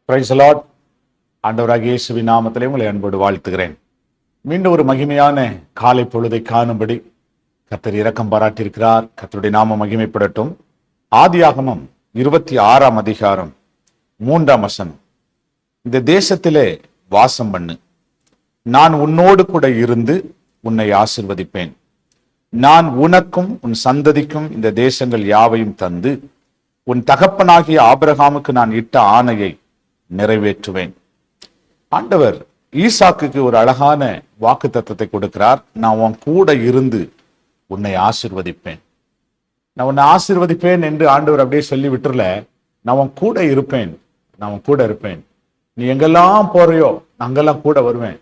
Price the Lord. ஆண்டவராகிய இயேசுவின் நாமத்திலே உங்களை அன்போடு வாழ்த்துகிறேன். மீண்டும் ஒரு மகிமையான காலை பொழுதை காணும்படி கர்த்தர் இரக்கம் பாராட்டியிருக்கிறார். கர்த்தருடைய நாம மகிமைப்படட்டும். ஆதியாகமம் 26ஆம் அதிகாரம் 3ஆம் வசனம். இந்த தேசத்திலே வாசம் பண்ணு, நான் உன்னோடு கூட இருந்து உன்னை ஆசீர்வதிப்பேன். நான் உனக்கும் உன் சந்ததிக்கும் இந்த தேசங்கள் யாவையும் தந்து உன் தகப்பனாகிய ஆபிரகாமுக்கு நான் இட்ட ஆணையை நிறைவேற்றுவேன். ஆண்டவர் ஈசாக்குக்கு ஒரு அழகான வாக்குத்தத்தத்தை கொடுக்கிறார். நான் உன் கூட இருந்து உன்னை ஆசீர்வதிப்பேன். நான் உன்னை ஆசீர்வதிப்பேன் என்று ஆண்டவர் அப்படியே சொல்லி விட்டுறல. நான் உன் கூட இருப்பேன், நான் உன் கூட இருப்பேன். நீ எங்கெல்லாம் போறியோ அங்கெல்லாம் கூட வருவேன்.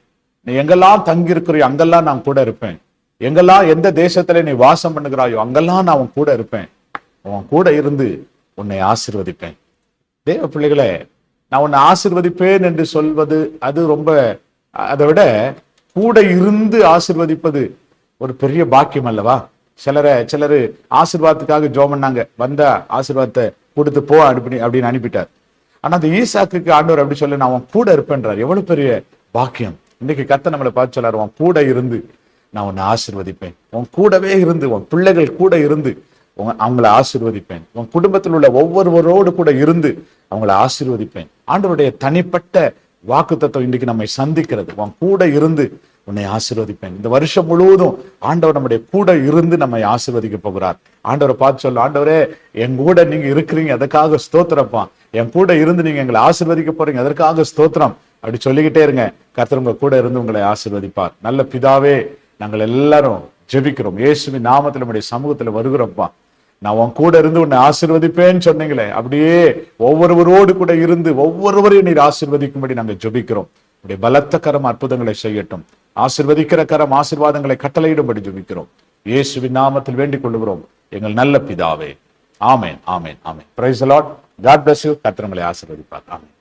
நீ எங்கெல்லாம் தங்கி இருக்கிறியோ அங்கெல்லாம் நான் கூட இருப்பேன். எங்கெல்லாம் எந்த தேசத்துல நீ வாசம் பண்ணுகிறாயோ அங்கெல்லாம் நான் உன் கூட இருப்பேன். உன் கூட இருந்து உன்னை ஆசீர்வதிப்பேன். தேவ பிள்ளைகளே, நான் உன்னை ஆசீர்வதிப்பேன் என்று சொல்வது அது ரொம்ப, அதை விட கூட இருந்து ஆசீர்வதிப்பது ஒரு பெரிய பாக்கியம் அல்லவா? சிலரு ஆசீர்வாதத்துக்காக ஜெபம் பண்ணாங்க, வந்தா ஆசீர்வாதத்தை கொடுத்து போ அப்படின்னு அனுப்பிட்டார். ஆனா அந்த ஈசாக்குக்கு ஆண்டவர் அப்படி சொல்ல, நான் உன் கூட இருப்பேன்றார். எவ்வளவு பெரிய பாக்கியம்! இன்னைக்கு கர்த்தர் நம்மளை பார்த்து சொல்லாரு, உன் கூட இருந்து நான் உன்னை ஆசீர்வதிப்பேன். உன் கூடவே இருந்து, உன் பிள்ளைகள் கூட இருந்து அவங்களை ஆசீர்வதிப்பேன். உன் குடும்பத்தில் உள்ள ஒவ்வொருவரோடு கூட இருந்து அவங்களை ஆசீர்வதிப்பேன். ஆண்டவருடைய தனிப்பட்ட வாக்குத்தத்தம் இன்றைக்கு நம்மை சந்திக்கிறது. உன் கூட இருந்து உன்னை ஆசீர்வதிப்பேன். இந்த வருஷம் முழுவதும் ஆண்டவர் நம்முடைய கூட இருந்து நம்மை ஆசீர்வதிக்க போகிறார். ஆண்டவரை பார்த்து சொல்ல, ஆண்டவரே என் கூட நீங்க இருக்கிறீங்க, அதற்காக ஸ்தோத்திரப்பா. என் கூட இருந்து நீங்க எங்களை ஆசீர்வதிக்க போறீங்க, அதற்காக ஸ்தோத்திரம். அப்படி சொல்லிக்கிட்டே இருங்க. கர்த்தர் உங்க கூட இருந்து உங்களை ஆசீர்வதிப்பார். நல்ல பிதாவே, நாங்கள் எல்லாரும் ஜெபிக்கிறோம். இயேசுவின் நாமத்தில் நம்முடைய சமூகத்துல வருகிறோம்ப்பா. நான் உன் கூட இருந்து உன்னை ஆசீர்வதிப்பேன்னு சொன்னீங்களே, அப்படியே ஒவ்வொருவரோடு கூட இருந்து ஒவ்வொருவரையும் நீர் ஆசீர்வதிக்கும்படி நாங்கள் ஜெபிக்கிறோம். உடைய பலத்த கரம் அற்புதங்களை செய்யட்டும். ஆசீர்வதிக்கிற கரம் ஆசீர்வாதங்களை கட்டளையிடும்படி ஜெபிக்கிறோம். இயேசுவின் நாமத்தில் வேண்டிக் கொள்கிறோம் எங்கள் நல்ல பிதாவே. Amen, amen, amen. Praise the Lord. God bless you. கர்த்தர் உங்களை ஆசீர்வதிப்பார். ஆமென்.